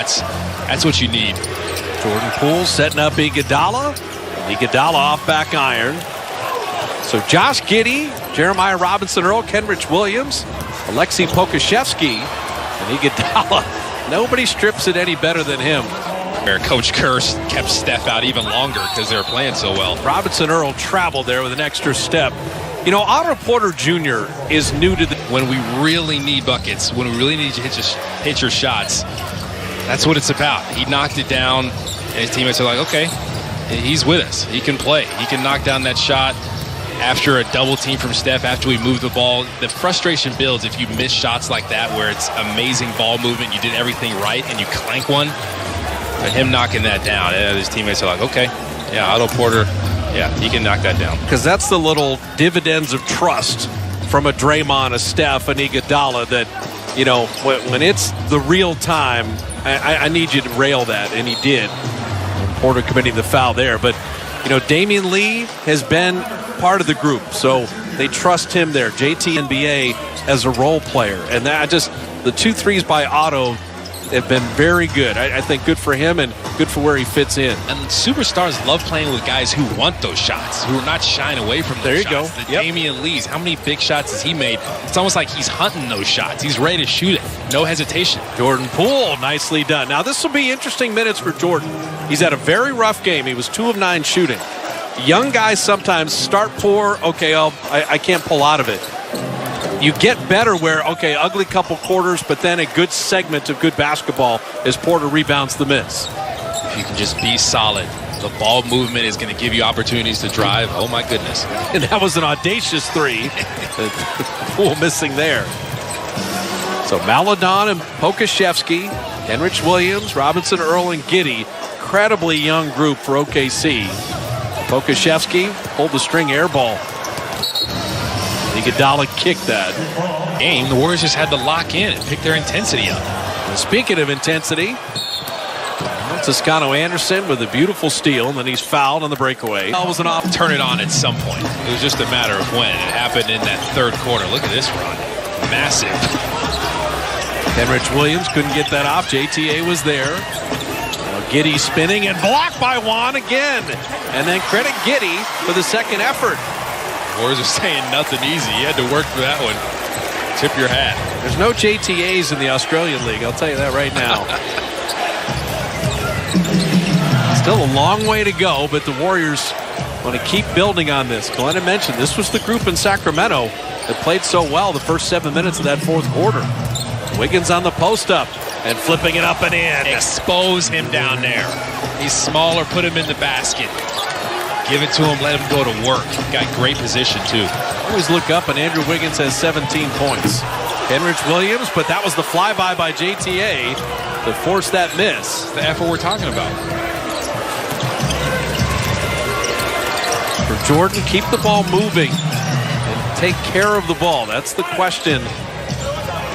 That's what you need. Jordan Poole setting up Iguodala. Iguodala off back iron. So Josh Giddey, Jeremiah Robinson-Earl, Kenrich Williams, Alexei Pokusevski, and Iguodala. Nobody strips it any better than him. Where Coach Kerr kept Steph out even longer because they were playing so well. Robinson-Earl traveled there with an extra step. You know, Otto Porter Jr. is new to the... When we really need buckets, when we really need to hit your shots, that's what it's about. He knocked it down, and his teammates are like, okay, he's with us. He can play. He can knock down that shot after a double team from Steph, after we move the ball. The frustration builds if you miss shots like that where it's amazing ball movement, you did everything right, and you clank one. But him knocking that down, his teammates are like, okay, yeah, Otto Porter, yeah, he can knock that down. Because that's the little dividends of trust from a Draymond, a Steph, an Iguodala that, you know, when it's the real time, I need you to rail that, and he did. Porter committing the foul there. But, you know, Damian Lee has been part of the group, so they trust him there. JT NBA as a role player. And that the 2 threes by Otto have been very good. I think good for him and good for where he fits in. And superstars love playing with guys who want those shots, who are not shying away from those shots. There you go. The Damian Lee's, how many big shots has he made? It's almost like he's hunting those shots. He's ready to shoot it. No hesitation. Jordan Poole, nicely done. Now, this will be interesting minutes for Jordan. He's had a very rough game. He was 2 of 9 shooting. Young guys sometimes start poor. Okay, I can't pull out of it. You get better where, okay, ugly couple quarters, but then a good segment of good basketball as Porter rebounds the miss. If you can just be solid, the ball movement is going to give you opportunities to drive. Oh, my goodness. And that was an audacious 3. Poole missing there. So Maledon and Pokusevski, Kenrich Williams, Robinson-Earl, and Giddey. Incredibly young group for OKC. Pokusevski pulled the string air ball. Iguodala kicked that. The Warriors just had to lock in and pick their intensity up. And speaking of intensity, Toscano Anderson with a beautiful steal, and then he's fouled on the breakaway. That was an off. Turn it on at some point. It was just a matter of when. It happened in that 3rd quarter. Look at this run. Massive. Kenrich Williams couldn't get that off. JTA was there. Giddey spinning and blocked by Juan again. And then credit Giddey for the second effort. Warriors are saying nothing easy. You had to work for that one. Tip your hat. There's no JTAs in the Australian League. I'll tell you that right now. Still a long way to go, but the Warriors want to keep building on this. Glenn mentioned this was the group in Sacramento that played so well the first 7 minutes of that 4th quarter. Wiggins on the post-up and flipping it up and in. Expose him down there. He's smaller. Put him in the basket. Give it to him. Let him go to work. Got great position, too. Always look up, and Andrew Wiggins has 17 points. Kenrich Williams, but that was the flyby by JTA that forced that miss. The effort we're talking about. For Jordan, keep the ball moving and take care of the ball. That's the question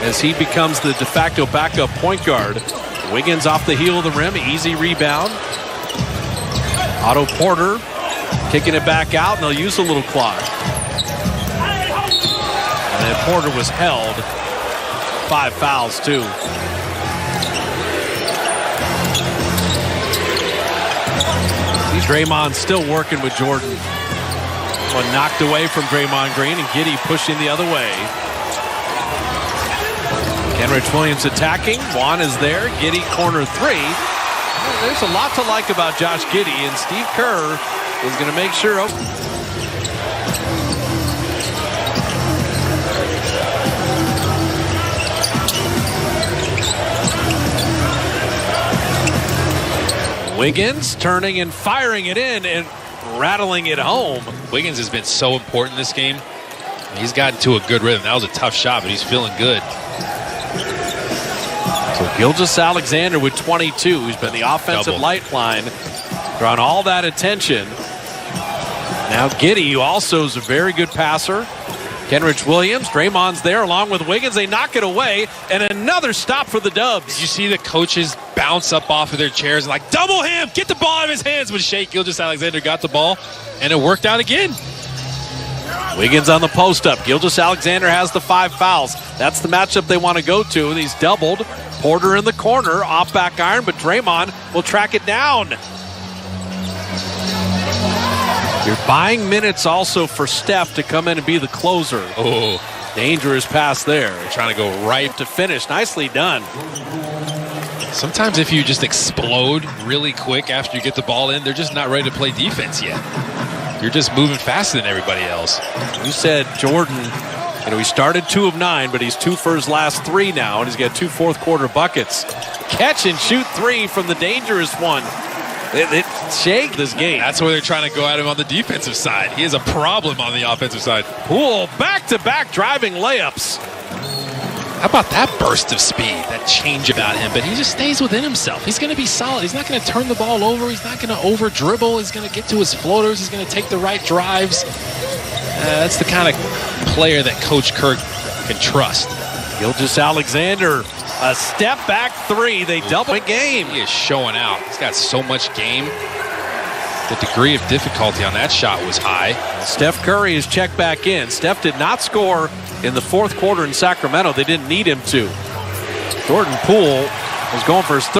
as he becomes the de facto backup point guard. Wiggins off the heel of the rim, easy rebound. Otto Porter kicking it back out, and they'll use a little clock. And then Porter was held. 5 fouls, too. See Draymond still working with Jordan. One knocked away from Draymond Green, and Giddey pushing the other way. Kenrich Williams attacking. Juan is there. Giddey corner 3. There's a lot to like about Josh Giddey, and Steve Kerr is going to make sure. Wiggins turning and firing it in and rattling it home. Wiggins has been so important this game. He's gotten to a good rhythm. That was a tough shot, but he's feeling good. So Gilgeous-Alexander with 22. He's been the offensive lifeline, drawn all that attention. Now Giddey, who also is a very good passer. Kenrich Williams, Draymond's there along with Wiggins. They knock it away, and another stop for the Dubs. Did you see the coaches bounce up off of their chairs like, double him, get the ball out of his hands when Shai Gilgeous-Alexander got the ball, and it worked out again. Wiggins on the post-up. Gilgeous-Alexander has the 5 fouls. That's the matchup they want to go to, and he's doubled. Porter in the corner, off back iron, but Draymond will track it down. You're buying minutes also for Steph to come in and be the closer. Oh, dangerous pass there. Trying to go right to finish. Nicely done. Sometimes if you just explode really quick after you get the ball in, they're just not ready to play defense yet. You're just moving faster than everybody else. You said Jordan, he started 2 of 9, but he's 2 for his last 3 now, and he's got 2 fourth-quarter buckets. Catch and shoot 3 from the dangerous one. It shake this game. That's where they're trying to go at him on the defensive side. He has a problem on the offensive side. Poole, back-to-back driving layups. How about that burst of speed, that change about him? But he just stays within himself. He's going to be solid. He's not going to turn the ball over. He's not going to over-dribble. He's going to get to his floaters. He's going to take the right drives. That's the kind of player that Coach Kirk can trust. Gilgeous-Alexander, a step-back 3. They double the game. He is showing out. He's got so much game. The degree of difficulty on that shot was high. Steph Curry is checked back in. Steph did not score in the fourth quarter in Sacramento. They didn't need him to. Jordan Poole was going for his third.